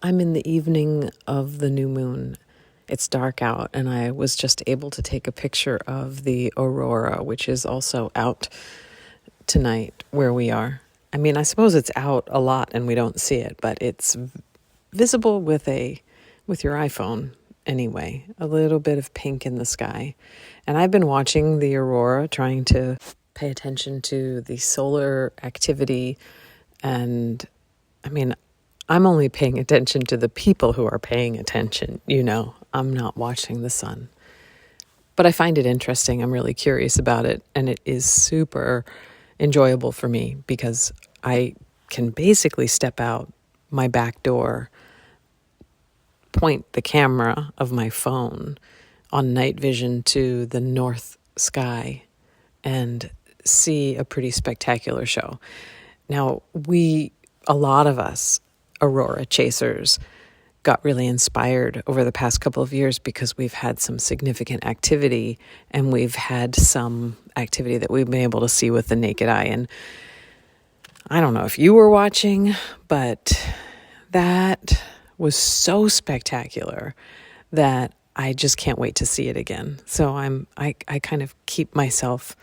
I'm in the evening of the new moon. It's dark out, and I was just able to take a picture of the aurora, which is also out tonight where we are. I mean, I suppose it's out a lot and we don't see it, but it's visible with your iPhone anyway. A little bit of pink in the sky. And I've been watching the aurora, trying to pay attention to the solar activity. And I mean, I'm only paying attention to the people who are paying attention. I'm not watching the sun. But I find it interesting. I'm really curious about it. And it is super enjoyable for me because I can basically step out my back door, point the camera of my phone on night vision to the north sky and see a pretty spectacular show. Now, a lot of us, aurora chasers, got really inspired over the past couple of years because we've had some significant activity, and we've had some activity that we've been able to see with the naked eye. And I don't know if you were watching, but that was so spectacular that I just can't wait to see it again. So I kind of keep myself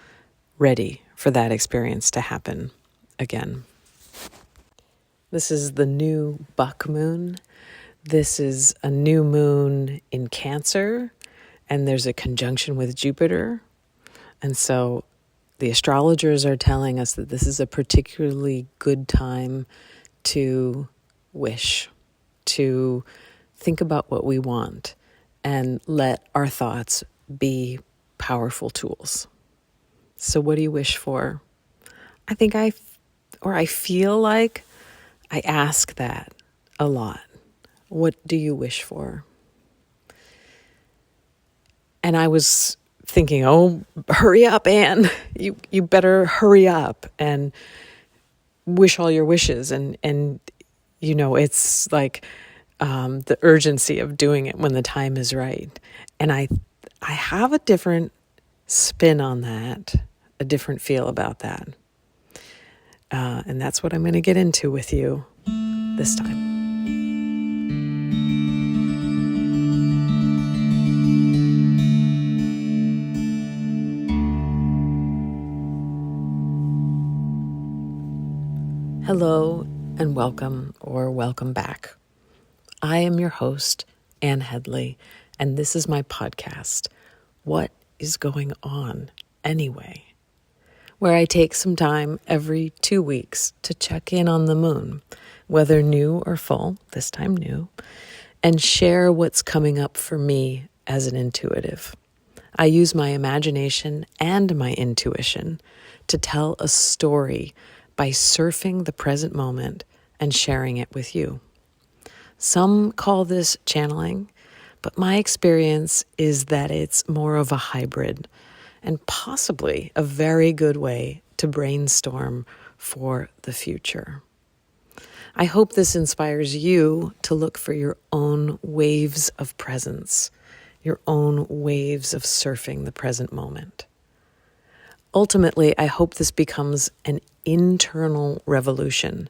ready for that experience to happen again. This is the new buck moon. This is a new moon in Cancer, and there's a conjunction with Jupiter. And so the astrologers are telling us that this is a particularly good time to wish, to think about what we want, and let our thoughts be powerful tools. So what do you wish for? I feel like I ask that a lot. What do you wish for? And I was thinking, oh, hurry up, Anne. You better hurry up and wish all your wishes. And it's like the urgency of doing it when the time is right. And I have a different spin on that, a different feel about that. And that's what I'm going to get into with you this time. Hello and welcome or welcome back. I am your host, Anne Headley, and this is my podcast, What is Going On Anyway? Where I take some time every 2 weeks to check in on the moon, whether new or full, this time new, and share what's coming up for me as an intuitive. I use my imagination and my intuition to tell a story by surfing the present moment and sharing it with you. Some call this channeling, but my experience is that it's more of a hybrid and possibly a very good way to brainstorm for the future. I hope this inspires you to look for your own waves of presence, your own waves of surfing the present moment. Ultimately, I hope this becomes an internal revolution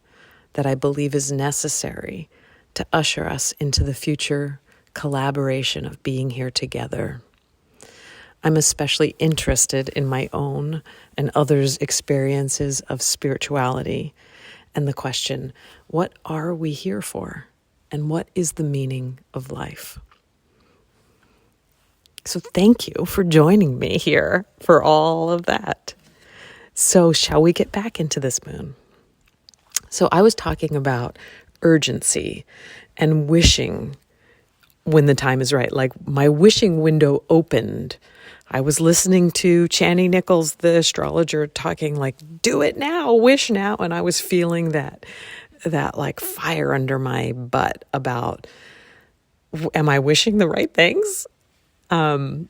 that I believe is necessary to usher us into the future collaboration of being here together. I'm especially interested in my own and others' experiences of spirituality and the question, what are we here for? And what is the meaning of life? So thank you for joining me here for all of that. So shall we get back into this moon? So I was talking about urgency and wishing when the time is right. Like my wishing window opened. I was listening to Chani Nichols, the astrologer, talking like, do it now, wish now. And I was feeling that like fire under my butt about, am I wishing the right things? And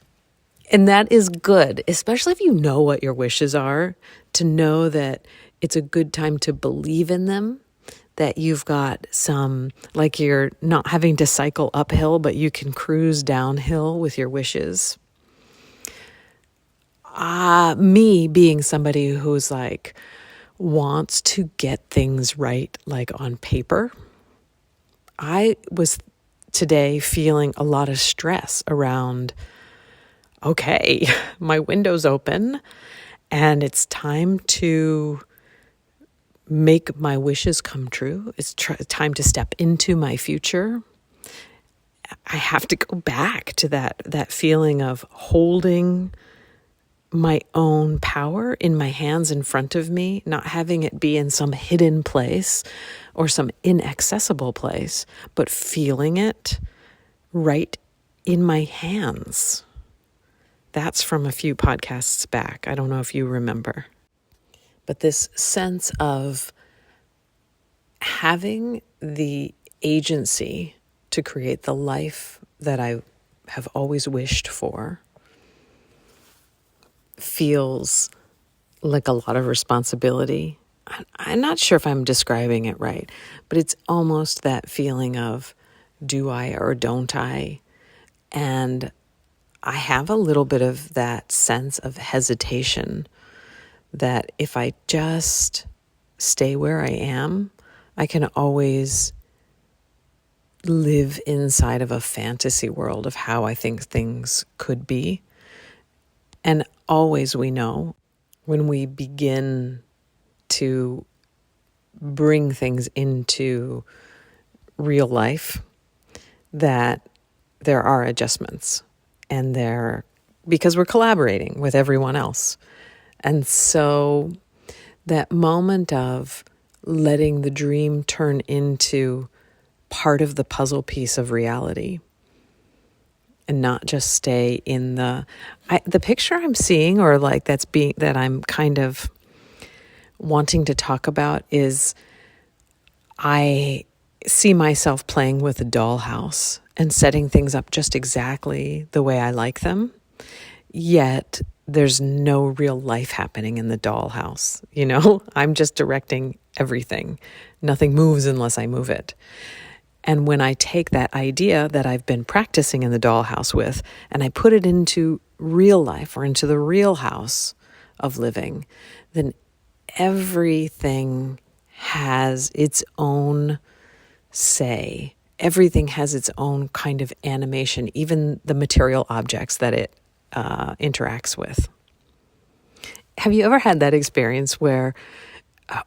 that is good, especially if you know what your wishes are, to know that it's a good time to believe in them, that you've got some, like you're not having to cycle uphill, but you can cruise downhill with your wishes. Me being somebody who's like, wants to get things right, like on paper, I was today feeling a lot of stress around, okay, my window's open and it's time to make my wishes come true. It's time to step into my future. I have to go back to that feeling of holding my own power in my hands in front of me, not having it be in some hidden place or some inaccessible place, but feeling it right in my hands. That's from a few podcasts back. I don't know if you remember. But this sense of having the agency to create the life that I have always wished for feels like a lot of responsibility. I'm not sure if I'm describing it right, but it's almost that feeling of, do I or don't I? And I have a little bit of that sense of hesitation that if I just stay where I am, I can always live inside of a fantasy world of how I think things could be. And always we know when we begin to bring things into real life that there are adjustments and because we're collaborating with everyone else. And so that moment of letting the dream turn into part of the puzzle piece of reality and not just stay in the picture I'm seeing, or like that I'm kind of wanting to talk about, is I see myself playing with a dollhouse and setting things up just exactly the way I like them, yet there's no real life happening in the dollhouse. I'm just directing everything. Nothing moves unless I move it. And when I take that idea that I've been practicing in the dollhouse with, and I put it into real life or into the real house of living, then everything has its own say. Everything has its own kind of animation, even the material objects that it interacts with. Have you ever had that experience where,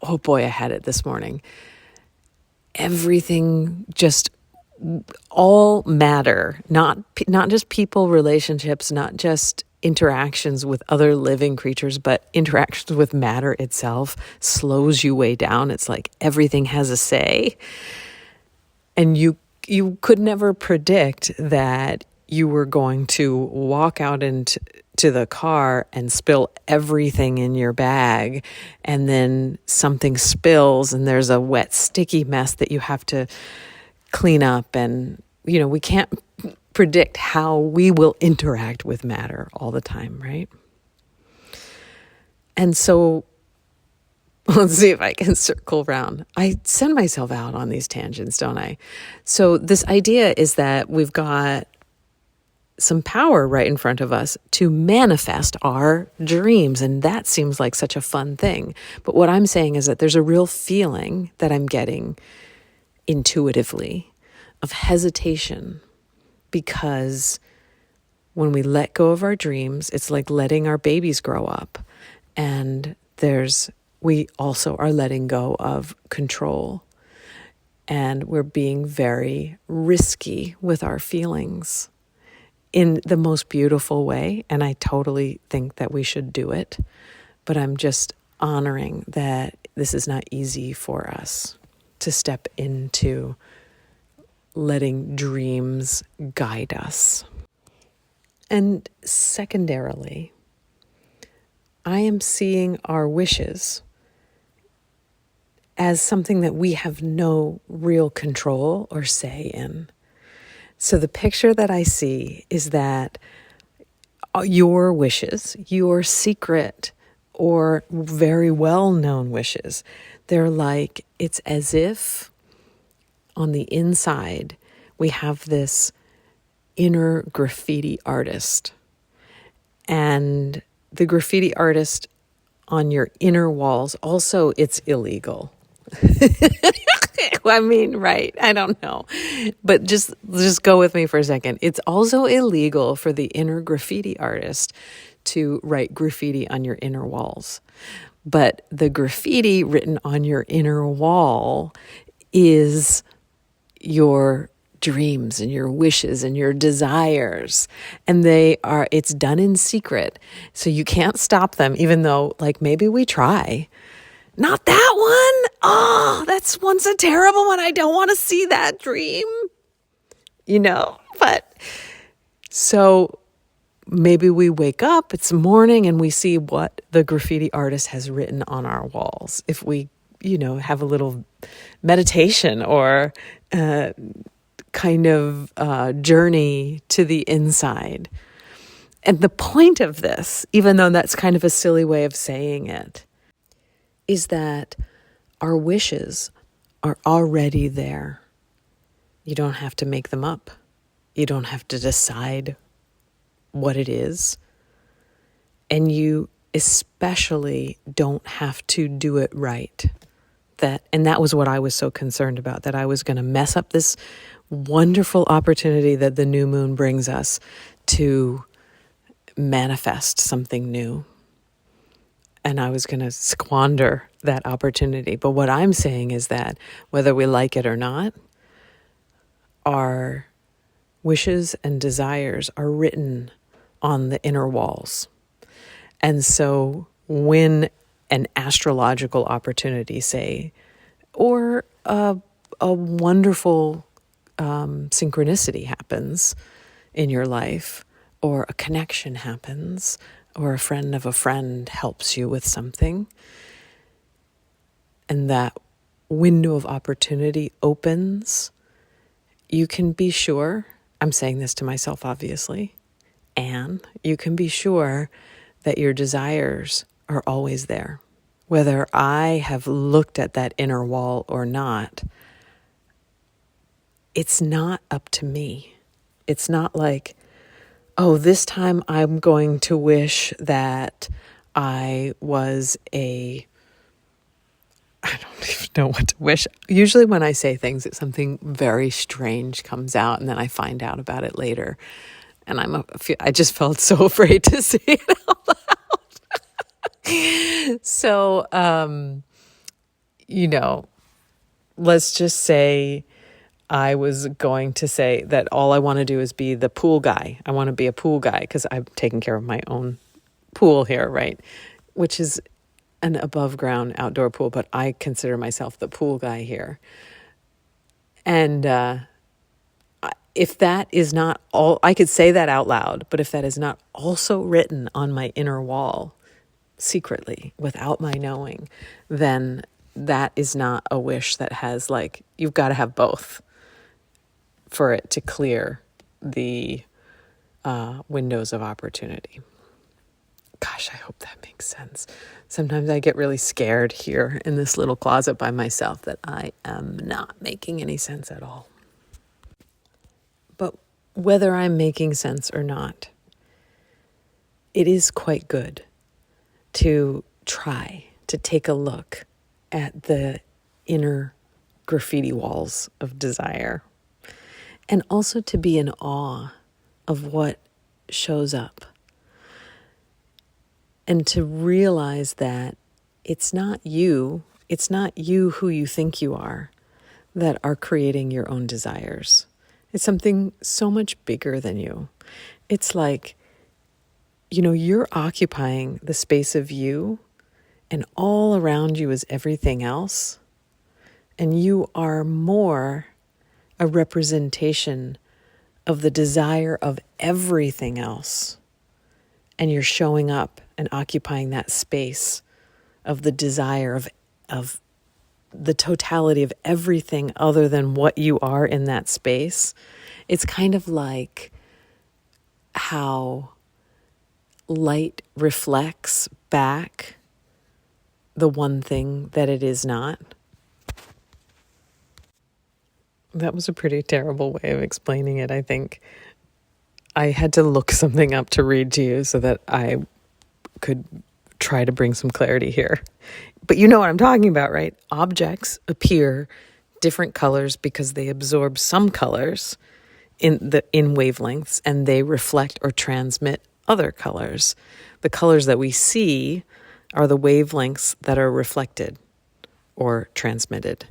oh boy, I had it this morning. Everything, just all matter, not just people, relationships, not just interactions with other living creatures, but interactions with matter itself slows you way down. It's like everything has a say. And you could never predict that you were going to walk out into the car and spill everything in your bag, and then something spills and there's a wet, sticky mess that you have to clean up. And, we can't predict how we will interact with matter all the time, right? And so let's see if I can circle around. I send myself out on these tangents, don't I? So this idea is that we've got some power right in front of us to manifest our dreams. And that seems like such a fun thing. But what I'm saying is that there's a real feeling that I'm getting intuitively of hesitation, because when we let go of our dreams, it's like letting our babies grow up. And we also are letting go of control. And we're being very risky with our feelings in the most beautiful way. And I totally think that we should do it. But I'm just honoring that this is not easy for us to step into letting dreams guide us. And secondarily, I am seeing our wishes as something that we have no real control or say in. So the picture that I see is that your wishes, your secret or very well-known wishes, it's as if on the inside we have this inner graffiti artist. And the graffiti artist on your inner walls, also it's illegal. I mean, right. I don't know. But just go with me for a second. It's also illegal for the inner graffiti artist to write graffiti on your inner walls. But the graffiti written on your inner wall is your dreams and your wishes and your desires. And it's done in secret. So you can't stop them, even though, like, maybe we try. Not that one. Oh, one's a terrible one. I don't want to see that dream, but so maybe we wake up, it's morning, and we see what the graffiti artist has written on our walls. If we, have a little meditation or kind of journey to the inside. And the point of this, even though that's kind of a silly way of saying it, is that our wishes are already there. You don't have to make them up. You don't have to decide what it is. And you especially don't have to do it right. And that was what I was so concerned about, that I was going to mess up this wonderful opportunity that the new moon brings us to manifest something new. And I was going to squander that opportunity. But what I'm saying is that whether we like it or not, our wishes and desires are written on the inner walls. And so when an astrological opportunity, say, or a wonderful synchronicity happens in your life, or a connection happens, or a friend of a friend helps you with something, and that window of opportunity opens, you can be sure, I'm saying this to myself obviously, and you can be sure that your desires are always there. Whether I have looked at that inner wall or not, it's not up to me. It's not like, oh, this time I'm going to wish that I was I don't even know what to wish. Usually when I say things, something very strange comes out, and then I find out about it later. And I just felt so afraid to say it out loud. So, let's just say I was going to say that all I want to do is be the pool guy. I want to be a pool guy because I'm taking care of my own pool here, right? Which is an above ground outdoor pool, but I consider myself the pool guy here. And if that is not all, I could say that out loud, but if that is not also written on my inner wall secretly without my knowing, then that is not a wish that has, like, you've got to have both for it to clear the windows of opportunity. Gosh, I hope that makes sense. Sometimes I get really scared here in this little closet by myself that I am not making any sense at all. But whether I'm making sense or not, it is quite good to try to take a look at the inner graffiti walls of desire, and also to be in awe of what shows up, and to realize that it's not you who you think you are that are creating your own desires. It's something so much bigger than you. It's like, you're occupying the space of you, and all around you is everything else. And you are more a representation of the desire of everything else. And you're showing up and occupying that space of the desire of the totality of everything other than what you are in that space. It's kind of like how light reflects back the one thing that it is not. That was a pretty terrible way of explaining it, I think. I had to look something up to read to you so that I could try to bring some clarity here. But you know what I'm talking about, right? Objects appear different colors because they absorb some colors in wavelengths, and they reflect or transmit other colors. The colors that we see are the wavelengths that are reflected or transmitted.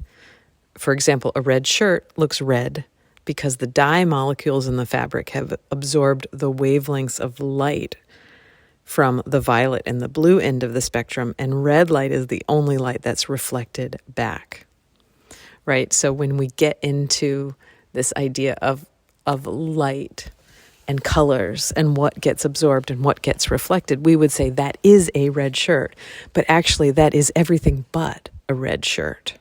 For example, a red shirt looks red because the dye molecules in the fabric have absorbed the wavelengths of light from the violet and the blue end of the spectrum, and red light is the only light that's reflected back, right? So when we get into this idea of light and colors and what gets absorbed and what gets reflected, we would say that is a red shirt, but actually that is everything but a red shirt.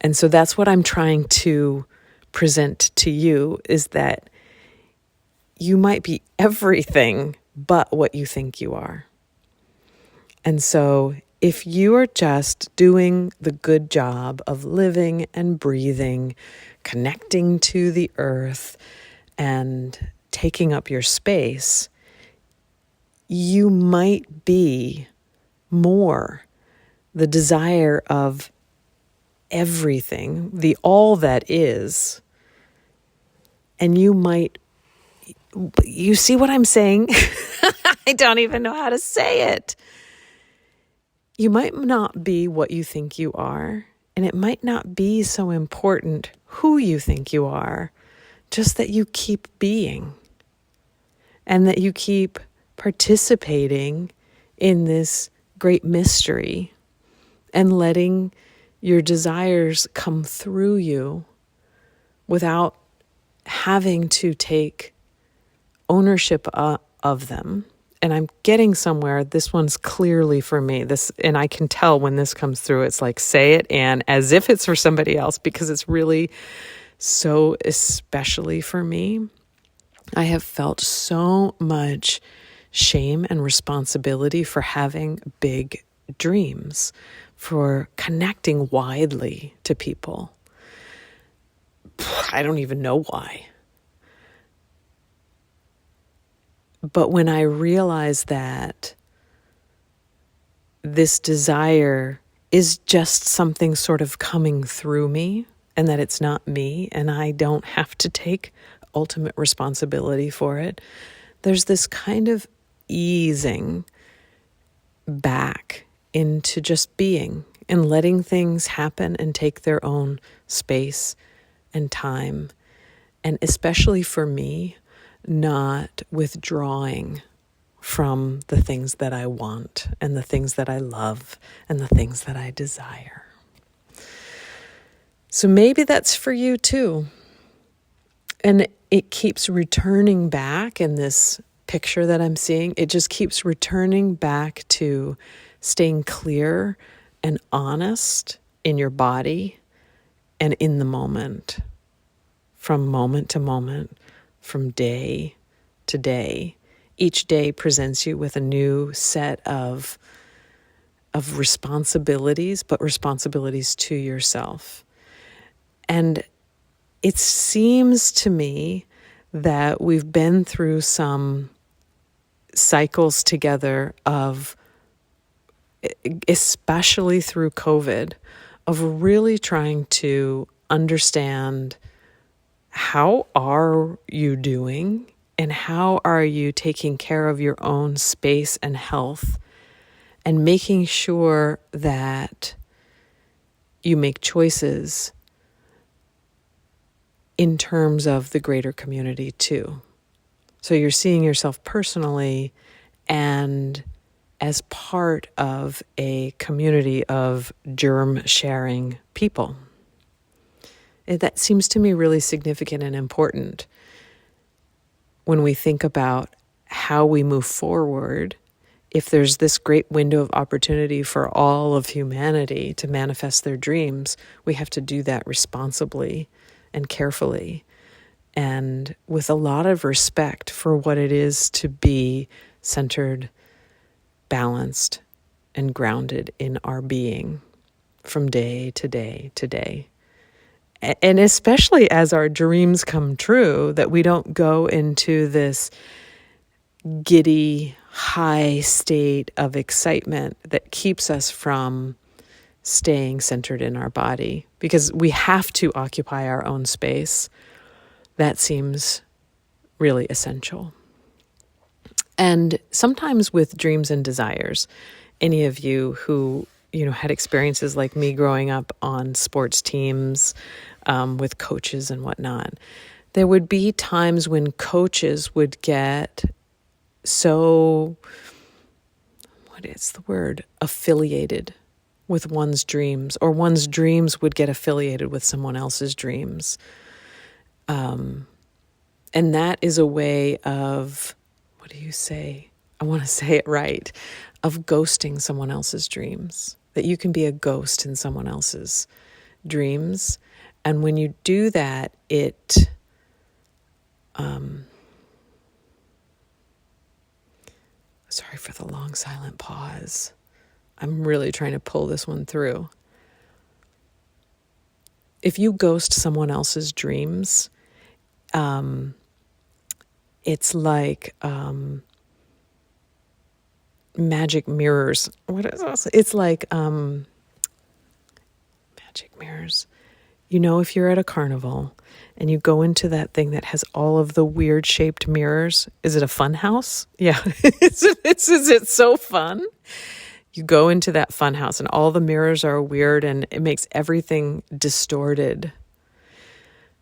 And so that's what I'm trying to present to you, is that you might be everything but what you think you are. And so if you are just doing the good job of living and breathing, connecting to the earth, and taking up your space, you might be more the desire of everything, the all that is, and you see what I'm saying? I don't even know how to say it. You might not be what you think you are, and it might not be so important who you think you are, just that you keep being, and that you keep participating in this great mystery and letting your desires come through you without having to take ownership of them. And I'm getting somewhere. This one's clearly for me. And I can tell when this comes through, it's like, say it, and as if it's for somebody else, because it's really so especially for me. I have felt so much shame and responsibility for having big dreams, for connecting widely to people. I don't even know why. But when I realized that this desire is just something sort of coming through me, and that it's not me, and I don't have to take ultimate responsibility for it, there's this kind of easing back into just being and letting things happen and take their own space and time. And especially for me, not withdrawing from the things that I want and the things that I love and the things that I desire. So maybe that's for you too. And it keeps returning back in this picture that I'm seeing. It just keeps returning back to staying clear and honest in your body and in the moment to moment, from day to day. Each day presents you with a new set of responsibilities, but responsibilities to yourself. And it seems to me that we've been through some cycles together of, especially through COVID, of really trying to understand, how are you doing and how are you taking care of your own space and health, and making sure that you make choices in terms of the greater community too. So you're seeing yourself personally and as part of a community of germ-sharing people. That seems to me really significant and important when we think about how we move forward. If there's this great window of opportunity for all of humanity to manifest their dreams, we have to do that responsibly and carefully, and with a lot of respect for what it is to be centered, balanced, and grounded in our being from day to day to day. And especially as our dreams come true, that we don't go into this giddy, high state of excitement that keeps us from staying centered in our body, because we have to occupy our own space. That seems really essential. And sometimes with dreams and desires, any of you who had experiences like me growing up on sports teams with coaches and whatnot, there would be times when coaches would get so, what is the word, affiliated with one's dreams, or one's dreams would get affiliated with someone else's dreams. And that is a way of, what do you say? I want to say it right, of ghosting someone else's dreams. That you can be a ghost in someone else's dreams. And when you do that, it sorry for the long silent pause. I'm really trying to pull this one through. If you ghost someone else's dreams, it's like magic mirrors. What is this? It's like magic mirrors. If you're at a carnival and you go into that thing that has all of the weird shaped mirrors, is it a fun house? Yeah. Is it so fun? You go into that fun house and all the mirrors are weird and it makes everything distorted.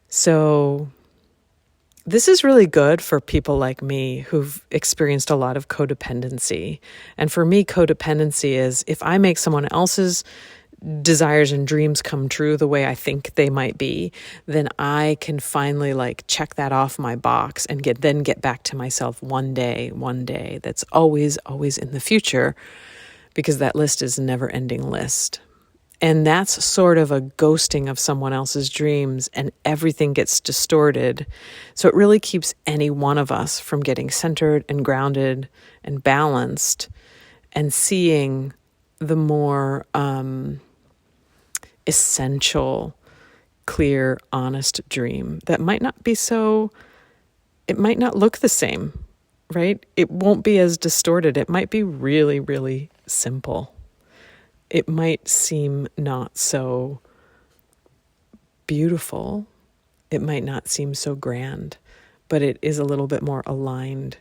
So this is really good for people like me who've experienced a lot of codependency. And for me, codependency is if I make someone else's desires and dreams come true the way I think they might be, then I can finally check that off my box and get back to myself one day that's always in the future, because that list is a never-ending list. And that's sort of a ghosting of someone else's dreams, and everything gets distorted. So it really keeps any one of us from getting centered and grounded and balanced and seeing the more essential, clear, honest dream that might not be so, it might not look the same, right? It won't be as distorted. It might be really, really simple. It might seem not so beautiful. It might not seem so grand, but it is a little bit more aligned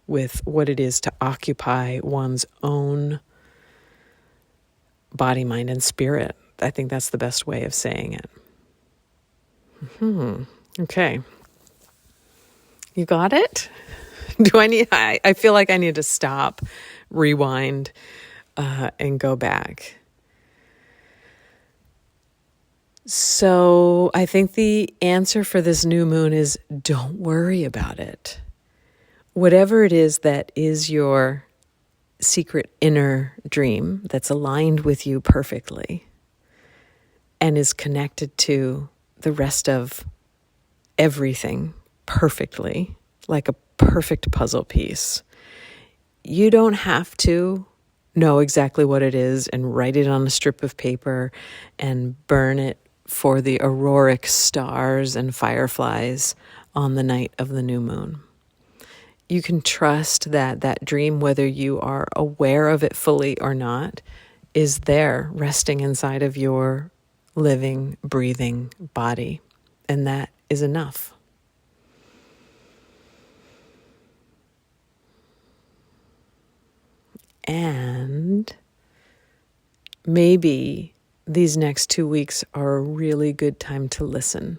with what it is to occupy one's own body, mind, and spirit. I think that's the best way of saying it. Okay. You got it? I feel like I need to stop, rewind, and go back. So I think the answer for this new moon is don't worry about it. Whatever it is that is your secret inner dream that's aligned with you perfectly and is connected to the rest of everything perfectly, like a perfect puzzle piece. You don't have to know exactly what it is and write it on a strip of paper and burn it for the auroric stars and fireflies on the night of the new moon. You can trust that that dream, whether you are aware of it fully or not, is there resting inside of your living, breathing body. And that is enough. And maybe these next 2 weeks are a really good time to listen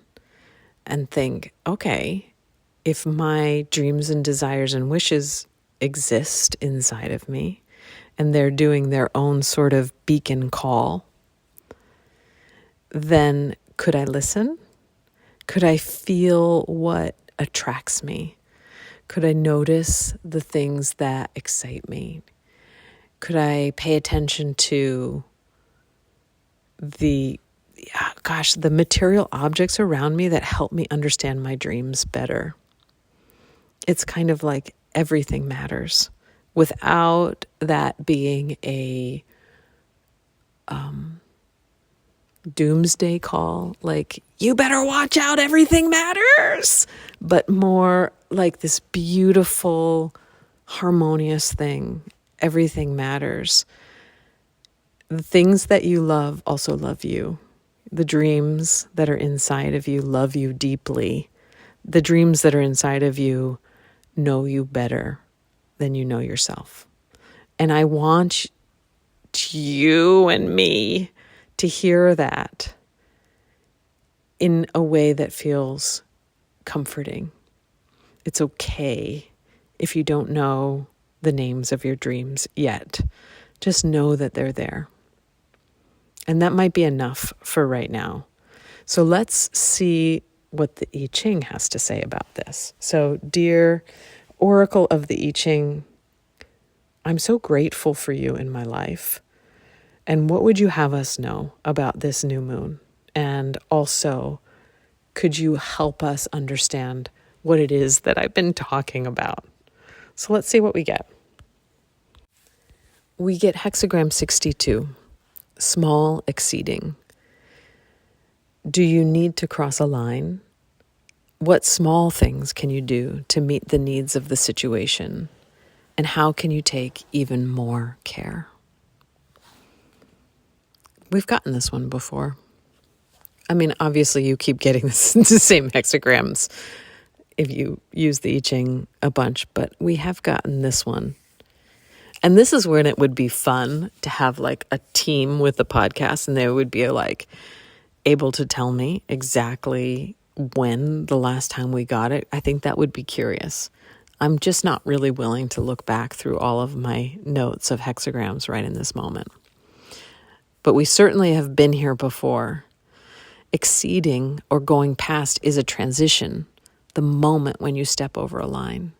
and think, okay, if my dreams and desires and wishes exist inside of me and they're doing their own sort of beacon call, then could I listen? Could I feel what attracts me? Could I notice the things that excite me? Could I pay attention to the material objects around me that help me understand my dreams better? It's kind of like everything matters without that being a doomsday call, like, you better watch out, everything matters, but more like this beautiful, harmonious thing. Everything matters. The things that you love also love you. The dreams that are inside of you love you deeply. The dreams that are inside of you know you better than you know yourself. And I want you and me to hear that in a way that feels comforting. It's okay if you don't know the names of your dreams yet. Just know that they're there. And that might be enough for right now. So let's see what the I Ching has to say about this. So, dear Oracle of the I Ching, I'm so grateful for you in my life. And what would you have us know about this new moon? And also, could you help us understand what it is that I've been talking about? So let's see what we get. We get hexagram 62, small exceeding. Do you need to cross a line? What small things can you do to meet the needs of the situation? And how can you take even more care? We've gotten this one before. I mean, obviously you keep getting the same hexagrams if you use the I Ching a bunch, but we have gotten this one. And this is when it would be fun to have like a team with the podcast, and they would be like able to tell me exactly when the last time we got it. I think that would be curious. I'm just not really willing to look back through all of my notes of hexagrams right in this moment. But we certainly have been here before. Exceeding or going past is a transition, the moment when you step over a line.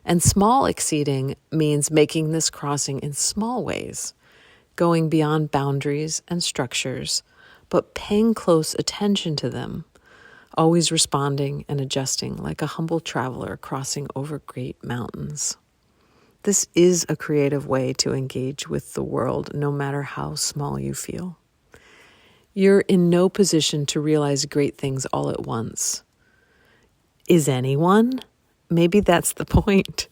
And small exceeding means making this crossing in small ways, going beyond boundaries and structures, but paying close attention to them, always responding and adjusting like a humble traveler crossing over great mountains. This is a creative way to engage with the world, no matter how small you feel. You're in no position to realize great things all at once. Is anyone? Maybe that's the point.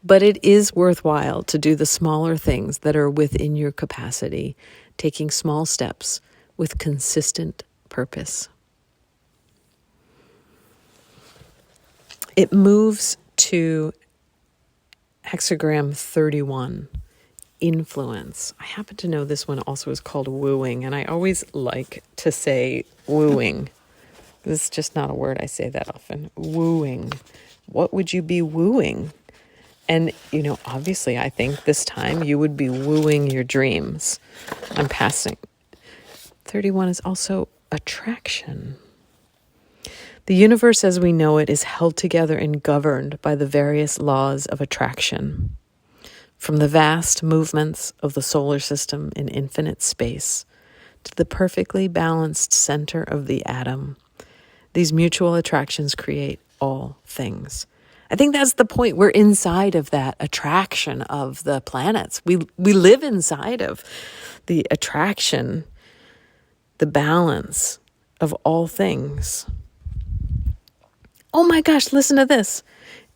But it is worthwhile to do the smaller things that are within your capacity, taking small steps with consistent purpose. It moves to hexagram 31, influence. I happen to know this one also is called wooing, and I always like to say wooing. This is just not a word I say that often. Wooing. What would you be wooing? And, obviously I think this time you would be wooing your dreams. I'm passing. 31 is also attraction. The universe as we know it is held together and governed by the various laws of attraction. From the vast movements of the solar system in infinite space to the perfectly balanced center of the atom, these mutual attractions create all things. I think that's the point. We're inside of that attraction of the planets. We live inside of the attraction, the balance of all things. Oh my gosh, listen to this.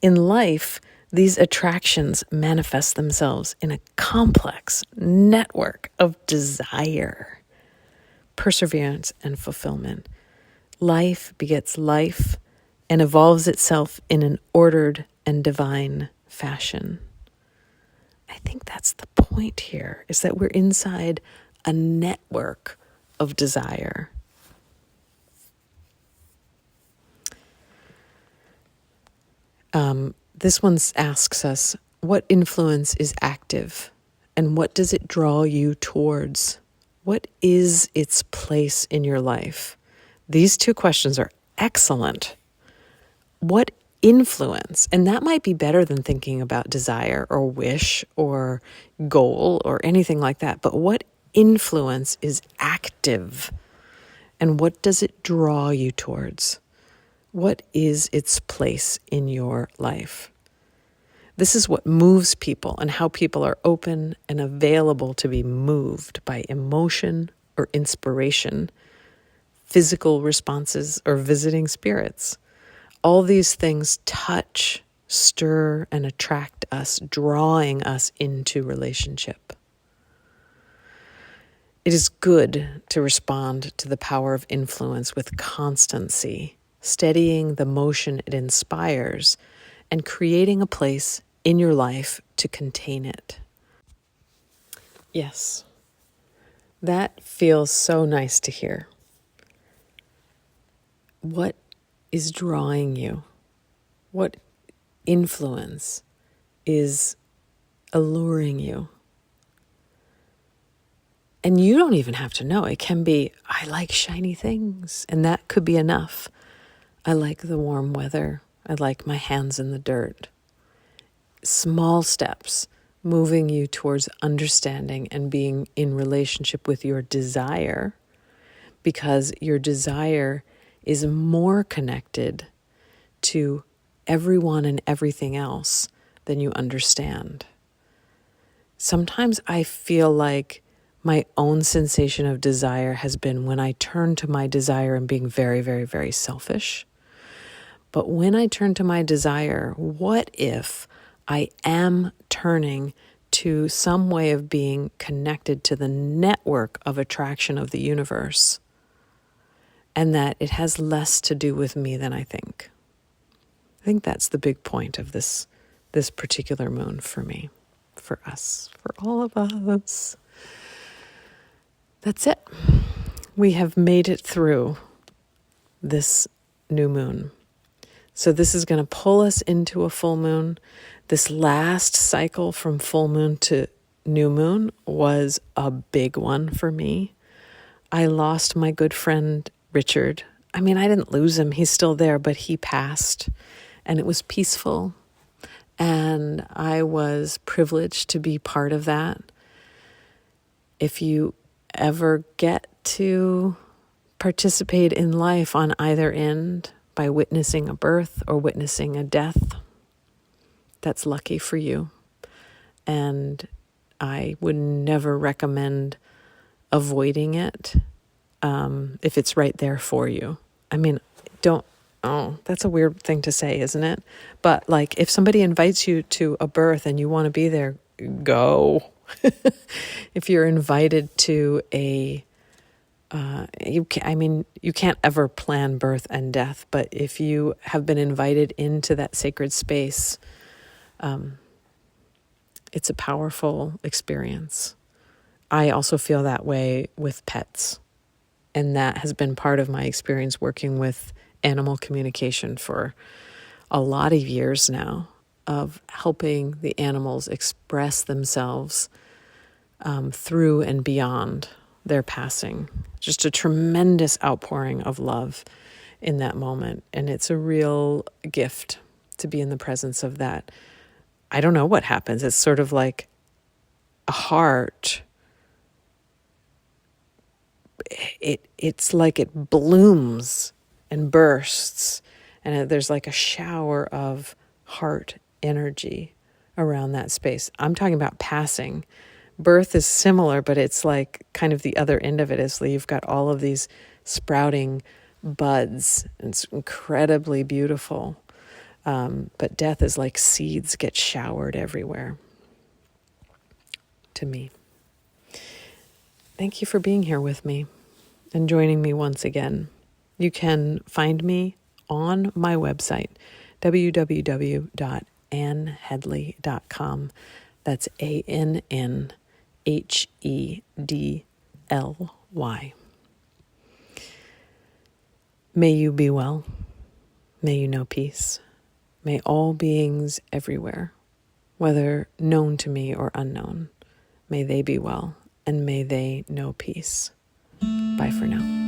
In life, these attractions manifest themselves in a complex network of desire, perseverance, and fulfillment. Life begets life and evolves itself in an ordered and divine fashion. I think that's the point here, is that we're inside a network of desire. This one asks us, what influence is active and what does it draw you towards? What is its place in your life? These two questions are excellent. What influence? And that might be better than thinking about desire or wish or goal or anything like that. But what influence is active? And what does it draw you towards? What is its place in your life? This is what moves people and how people are open and available to be moved by emotion or inspiration, physical responses, or visiting spirits. All these things touch, stir, and attract us, drawing us into relationship. It is good to respond to the power of influence with constancy, steadying the motion it inspires and creating a place in your life to contain it. Yes, that feels so nice to hear. What is drawing you? What influence is alluring you? And you don't even have to know. It can be, I like shiny things, and that could be enough. I like the warm weather. I like my hands in the dirt. Small steps moving you towards understanding and being in relationship with your desire, because your desire is more connected to everyone and everything else than you understand. Sometimes I feel like my own sensation of desire has been when I turn to my desire and being very, very, very selfish. But when I turn to my desire, what if I am turning to some way of being connected to the network of attraction of the universe, and that it has less to do with me than I think? I think that's the big point of this particular moon for me, for us, for all of us. That's it. We have made it through this new moon. So this is going to pull us into a full moon. This last cycle from full moon to new moon was a big one for me. I lost my good friend, Richard. I mean, I didn't lose him. He's still there, but he passed. And it was peaceful. And I was privileged to be part of that. If you ever get to participate in life on either end by witnessing a birth or witnessing a death, that's lucky for you. And I would never recommend avoiding it if it's right there for you. I mean, that's a weird thing to say, isn't it? But like, if somebody invites you to a birth and you want to be there, go. If you're invited to you can't ever plan birth and death, but if you have been invited into that sacred space, it's a powerful experience. I also feel that way with pets, and that has been part of my experience working with animal communication for a lot of years now, of helping the animals express themselves through and beyond their passing. Just a tremendous outpouring of love in that moment. And it's a real gift to be in the presence of that. I don't know what happens. It's sort of like a heart. It's like it blooms and bursts. And there's like a shower of heart energy around that space. I'm talking about passing. Birth is similar, but it's like kind of the other end of it is you've got all of these sprouting buds. It's incredibly beautiful. But death is like seeds get showered everywhere, to me. Thank you for being here with me and joining me once again. You can find me on my website, www.annhedley.com. That's ANNHEDLY. May you be well. May you know peace. May all beings everywhere, whether known to me or unknown, may they be well, and may they know peace. Bye for now.